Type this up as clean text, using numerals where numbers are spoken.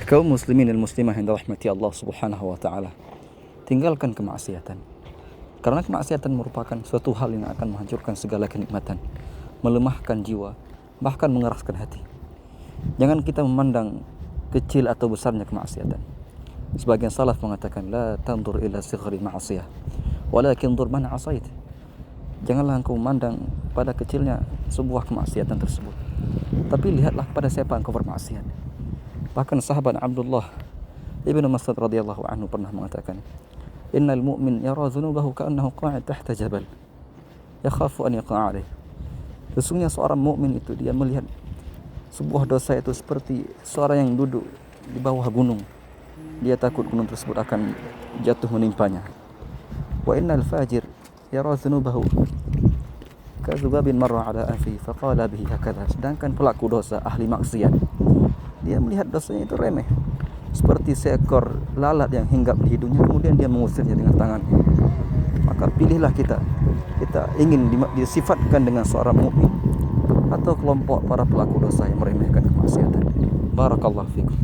Kaum muslimin dan muslimah yang dirahmati Allah Subhanahu wa taala, tinggalkan kemaksiatan. Karena kemaksiatan merupakan suatu hal yang akan menghancurkan segala kenikmatan, melemahkan jiwa, bahkan mengeraskan hati. Jangan kita memandang kecil atau besarnya kemaksiatan. Sebagian salaf mengatakan, la tandur ila sighri ma'asiyah, walakin dur man asait. Janganlah engkau memandang pada kecilnya sebuah kemaksiatan tersebut, tapi lihatlah pada siapa engkau bermaksiat. Bahkan sahabat Abdullah Ibnu Mas'ud radhiyallahu anhu pernah mengatakan, innal mu'min yara dhunubahu ka'annahu qa'id tahta jabal yakhafu an yaqa'a alayh. Sesungguhnya seorang mukmin itu dia melihat sebuah dosa itu seperti seorang yang duduk di bawah gunung. Dia takut gunung tersebut akan jatuh menimpanya. Wa innal fajir yara dhunubahu kadzubabin marra ala afi faqala bihi hakadha. Sedangkan pelaku dosa, ahli maksiat, dia melihat dosanya itu remeh, seperti seekor lalat yang hinggap di hidungnya, kemudian dia mengusirnya dengan tangannya. Maka pilihlah kita ingin disifatkan dengan seorang mukmin atau kelompok para pelaku dosa yang meremehkan kemaksiatan. Barakallahu fikum.